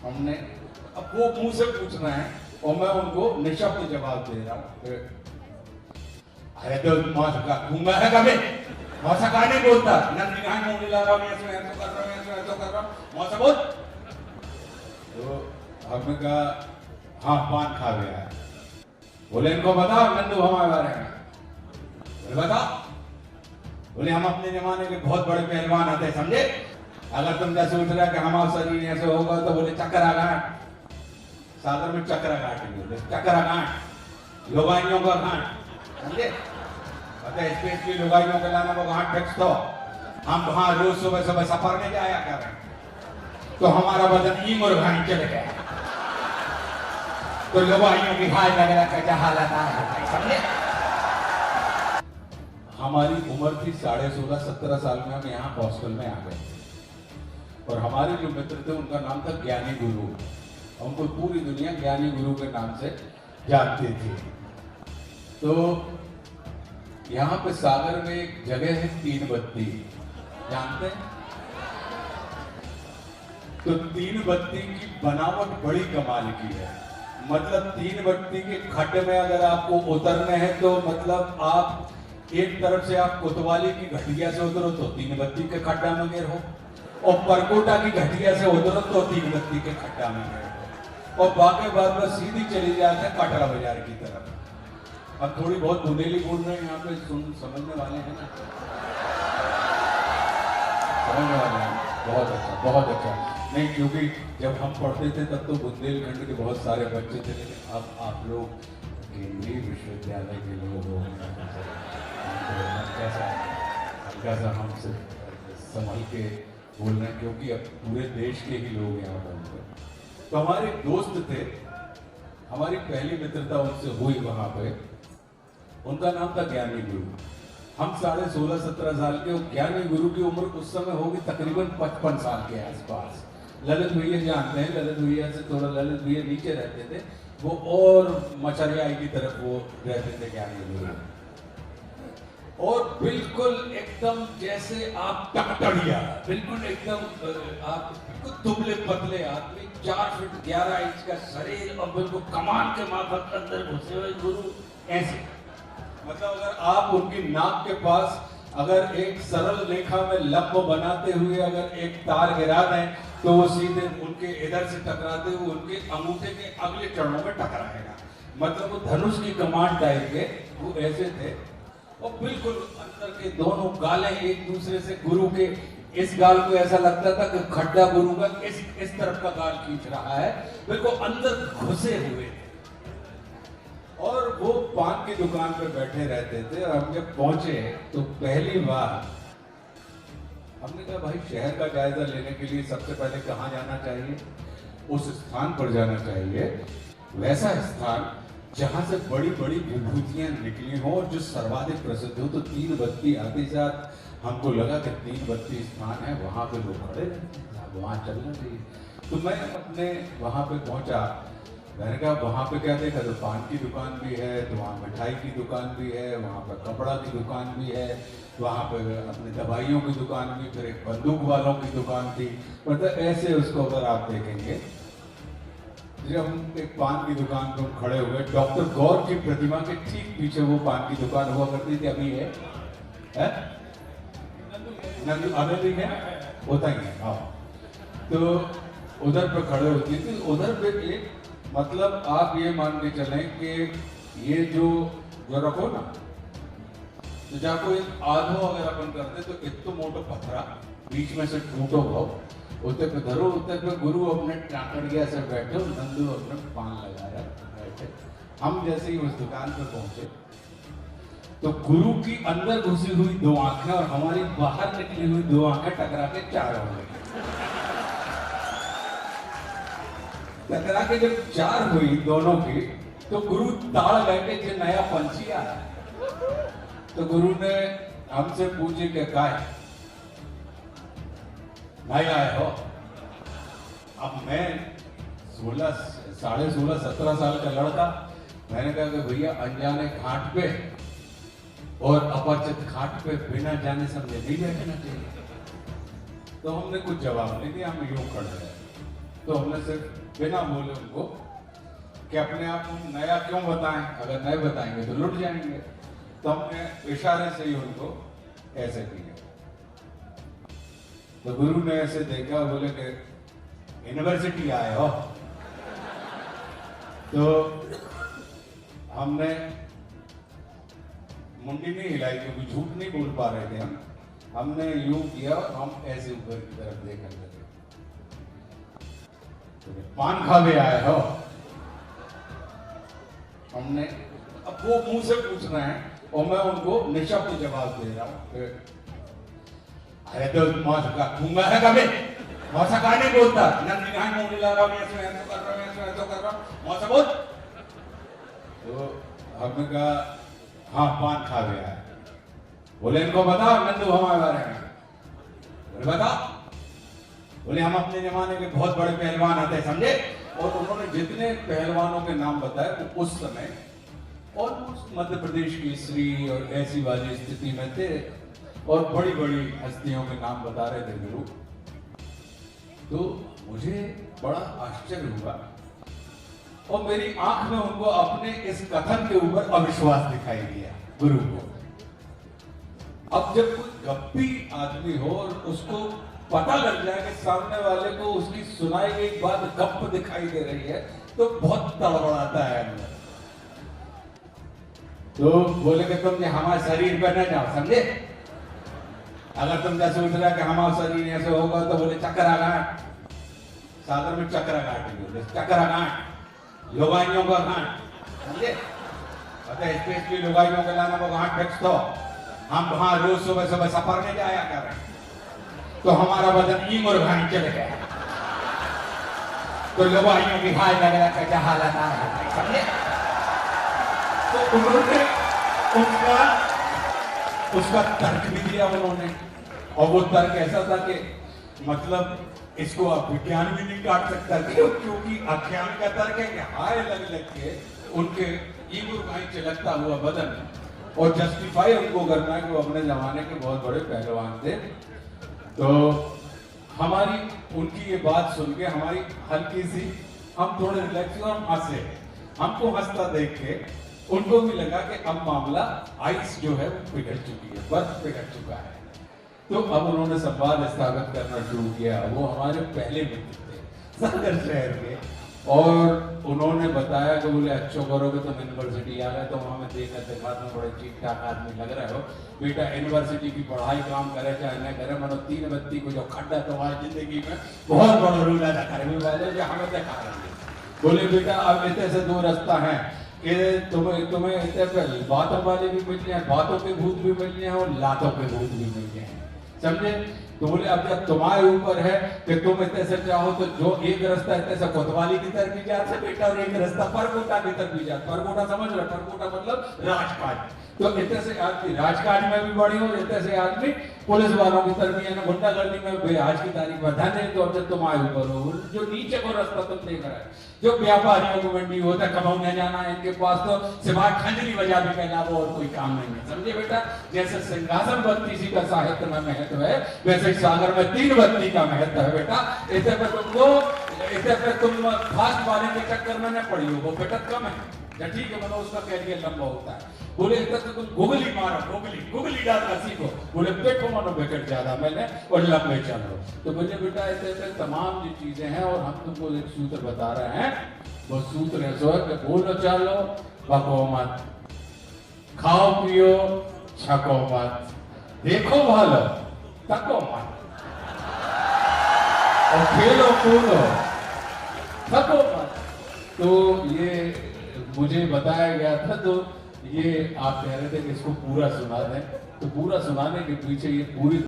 हमने अब वो मुंह से पूछ रहे हैं और मैं उनको निशब्द जवाब दे रहा हूँ। अरे तो मौसका घूंगा है कभी मौसका नहीं बोलता नंदी कहाँ मुंह मिला रहा हूँ ऐसे ऐसे कर रहा हूँ ऐसे ऐसे कर रहा हूँ मौसा बोल। तो हमने कहा हाँ पान खा गया है। बोले इनको बताओ नंदू हमारे बारे में। बोले बताओ। बोले हम अपने जमाने के बहुत बड़े पहलवान आते समझे। अगर तुम क्या सोच रहा कि हमारा शरीर ऐसे होगा तो बोले चक्कर घाट सागर में चक्कर घाट बोले चक्कर घाट लोगाइयों का घाट समझे। पता स्पेशली लोगाइयों के लाना वो घाट फिक्स तो हम वहां रोज सुबह सुबह सफर में जाया कर रहे तो हमारा वजन ई मुर्घानी चले गया तो लोगाइयों की हाल वगैरह का हालत है समझे। हमारी उम्र थी 16.5-17 साल में हम यहाँ हॉस्टल में आ गए और हमारे जो मित्र थे उनका नाम था ज्ञानी गुरु। उनको पूरी दुनिया ज्ञानी गुरु के नाम से जानती थी। तो यहाँ पे सागर में एक जगह है तीन बत्ती जानते हैं। तो तीन बत्ती की बनावट बड़ी कमाल की है। मतलब तीन बत्ती के खड्डे में अगर आपको उतरने हैं तो मतलब आप एक तरफ से आप कोतवाली की घटिया से उतरो तो तीन बत्ती के खड्डा में गिर हो और परकोटा की घटिया से उतरो तो तीन बत्ती के खड्डा में गिर हो और बाकी बाद में सीधी चली जाते हैं कटरा बाजार की तरफ। अब थोड़ी बहुत बुंदेली बोल रहे हैं यहाँ पे समझने वाले हैं ना समझने वाले हैं। बहुत अच्छा नहीं क्योंकि जब हम पढ़ते थे तब तो बुंदेलखंड के बहुत सारे बच्चे थे लेकिन अब आप लोग केंद्रीय विश्वविद्यालय के लोग हो कैसा हमसे संभल के बोल रहे हैं क्योंकि अब पूरे देश के ही लोग यहाँ पर। तो हमारे दोस्त थे हमारी पहली मित्रता उनसे हुई वहां पे। उनका नाम था ज्ञानी गुरु। हम 16.5-17 साल के ज्ञानी गुरु की उम्र उस समय होगी तकरीबन 55 साल के आसपास। ललित भैया जानते हैं ललित भैया से थोड़ा ललित भैया नीचे रहते थे वो और मचरियाई की तरफ वो रहते थे ज्ञानी गुरु और बिल्कुल एकदम जैसे आप टकटड़िया बिल्कुल एकदम आप बिल्कुल दुबले पतले आदमी 4 फीट 11 इंच का शरीर और बिल्कुल कमान के माफक अंदर घुसे हुए गुरु ऐसे। मतलब अगर आप उनकी नाक के पास अगर एक सरल रेखा में लंब बनाते हुए अगर एक तार गिरा दें तो वो सीधे उनके इधर से टकराते हुए उनके अंगूठे के अगले चरणों में टकराएगा। मतलब वो धनुष की कमान टाइप के वो ऐसे थे और बिल्कुल अंदर के दोनों गालें एक दूसरे से गुरु के इस गाल को ऐसा लगता था कि खड्डा गुरु का इस तरफ का गाल खींच रहा है बिल्कुल अंदर घुसे हुए और वो पान की दुकान पे बैठे रहते थे। और हम जब पहुंचे तो पहली बार हमने कहा भाई शहर का जायजा लेने के लिए सबसे पहले कहाँ जाना चाहिए। उस स्थान पर जाना चाहिए वैसा स्थान जहां से बड़ी बड़ी विभूतियां निकली हो और जो सर्वाधिक प्रसिद्ध हो। तो तीन बत्ती आते साथ हमको लगा कि तीन बत्ती स्थान है वहां पे लोग खड़े रहते हैं वहां चलना चाहिए। तो मैं अपने वहां पे पहुंचा मैंने कहा वहां पे क्या देखा तो पान की दुकान भी है तो वहाँ मिठाई की दुकान भी है वहां पर कपड़ा की दुकान भी है वहां पर अपने दवाइयों की दुकान भी फिर एक बंदूक वालों की दुकान थी। मतलब ऐसे उसको अगर आप देखेंगे जब हम एक पान की दुकान पर खड़े हुए डॉक्टर गौर की प्रतिमा के ठीक पीछे वो पान की दुकान हुआ करती थी अभी है अभी भी है होता ही है हाँ। तो उधर पर खड़े होती थी उधर पे एक मतलब आप ये मान के चलें कि ये जो रखो ना तो जाको एक आधो अगर अपन करते तो इतना मोटो पथरा बीच में से टूटो भाव उतने पे धरो उतने पे गुरु अपने टाकड़िया से बैठे नंदू अपने पान लगा रहे बैठे। हम जैसे ही उस दुकान पे पहुंचे तो गुरु की अंदर घुसी हुई 2 आंखें और हमारी बाहर निकली हुई 2 आंखें टकरा के 4 हो गई। टकरा के जब 4 हुई दोनों की तो गुरु ताड़ गए कि नया पंछी आया। तो गुरु ने हमसे पूछे कि क्या है नहीं आए हो। अब मैं 16-17 साल का लड़का मैंने कहा कि भैया अनजाने घाट पे और अपरिचित घाट पे बिना जाने समझे नहीं बैठना चाहिए। तो हमने कुछ जवाब नहीं दिया, हम यूं खड़े रहे। तो हमने सिर्फ बिना बोले उनको कि अपने आप को नया क्यों बताएं, अगर नए बताएंगे तो लुट जाएंगे। तो हमने इशारे से ही उनको ऐसे किया। तो गुरु ने ऐसे देखा, बोले कि यूनिवर्सिटी आए हो। तो हमने मुंडी नहीं हिलाई क्योंकि झूठ नहीं बोल पा रहे थे हमने यूं किया, हम ऐसे ऊपर की तरफ देखने लगे। तो पान खा के आए हो। हमने, अब वो मुंह से पूछ रहे हैं और मैं उनको निशब्द जवाब दे रहा हूं। अरे तो मौसा का खूंगा है कभी, मौसा का नहीं बोलता, नंदी कहां मुंह मिला रहा हूं, ऐसे ऐसे कर रहा हूं, ऐसे ऐसे कर रहा हूं, मौसा बोल। तो हमने कहा हाँ पान खा गया है। बोले इनको बताओ नंदू हमारे बारे में। बोले बताओ। बोले हम अपने जमाने के बहुत बड़े पहलवान आते समझे। और उन्होंने जितने पहलवानों के नाम बताए वो उस समय और मध्य प्रदेश की श्री और ऐसी वाली स्थिति में थे और बड़ी बड़ी हस्तियों के नाम बता रहे थे गुरु। तो मुझे बड़ा आश्चर्य हुआ और मेरी आंख में उनको अपने इस कथन के ऊपर अविश्वास दिखाई दिया गुरु को। अब जब कोई गप्पी आदमी हो और उसको पता लग जाए कि सामने वाले को उसकी सुनाई गई बात गप दिखाई दे रही है तो बहुत तड़बड़ाता है अंदर। तो बोले कि तुम हमारे शरीर पर न जाओ समझे। अगर तुम क्या सोच रहा कि हमारा शरीर ऐसे होगा तो बोले चक्कर घाट, सागर में चक्कर घाट, चक्कर घाट लुगाइयों का घाट समझे। अतः स्पेशली लुगाइयों के लाना वो घाट फिक्स दो। हम वहां रोज सुबह सुबह सफर में जाया कर रहे हैं तो हमारा वजन ईम और भाई चले गया तो लुगाइयों की हाल लग रहा कैसा हालत आ रहा है समझे। तो उन्होंने उसका तर्क भी दिया उन्होंने। और वो तर्क ऐसा था कि मतलब इसको आप विज्ञान भी नहीं काट सकता क्योंकि अज्ञान का तर्क है कि हाय लग लग के उनके ईगो भाई चलकता हुआ बदन और जस्टिफाई उनको करना है कि वो अपने जमाने के बहुत बड़े पहलवान थे। तो हमारी उनकी ये बात सुन के हमारी हल्की सी हम थोड़े रिलैक्स और हम हंसे। हमको हंसता देख के उनको भी लगा कि अब मामला आइस जो है वो पिघल चुकी है, बर्फ पिघल चुका है। तो अब उन्होंने संवाद स्थापित करना शुरू किया। वो हमारे पहले मित्र थे सागर शहर के और उन्होंने बताया कि बोले अच्छो करोगे तुम यूनिवर्सिटी आ गए तो वहां में देखा दिमाग में बड़े ठीक ठाक आदमी लग रहे हो। बेटा यूनिवर्सिटी की पढ़ाई काम करे चाहे न करे, मनो 3 बत्ती को जो खड्डा तुम्हारी जिंदगी में बहुत बड़ा रूल अदा करे वाले जो हमें देखा रहेंगे। बोले बेटा अब इतने से 2 रास्ता है कि तुम्हें इतने बातों वाले भी मिल जाए, बातों के भूत भी मिल जाए और लातों के भूत भी मिल जाए समझे। तो बोले अब जब तुम्हारे ऊपर है कि तुम इतने से चाहो तो जो एक रास्ता इतने से कोतवाली की तरफ भी जा सकते बेटा और एक रास्ता परकोटा की तरफ भी जा। परकोटा समझ रहे, परकोटा मतलब राजकाज। तो इतने से आदमी राजकाज में भी बड़ी हो, इतने से आदमी पुलिस वालों की तरफ भी है ना गुंडागर्दी में भी आज की तारीख में धन है। तो अब जब तुम्हारे ऊपर हो जो नीचे को रास्ता तुम देख रहे है जो व्यापारियों को मंडी होता है कमाने जाना है इनके पास तो सिवाय खंजरी बजा भी के अलावा और कोई काम नहीं है समझे बेटा। जैसे सिंहासन बत्ती सी का साहित्य में महत्व है वैसे सागर में 3 बत्ती का महत्व है बेटा। इसे पे तुम फास्ट वाले के चक्कर में न पड़ी हो, वो बेटा कम है या ठीक है मतलब उसका कैरियर लंबा होता है। बोले इधर से तुम गुगली मारो, गुगली डालना सीखो। बोले देखो मानो विकेट ज्यादा मैंने और लंबे चलो। तो बोले बेटा ऐसे तमाम जो चीजें हैं और हम तुमको एक सूत्र बता रहे हैं। वो सूत्र है सो कि बोलो चालो बको मत, खाओ पियो छको मत, देखो भालो तको मत और खेलो कूदो थको मत। तो ये मुझे बताया गया था तो ये आप कह रहे थे कि इसको पूरा सुना दें। तो पूरा सुनाने के पीछे ये पूरी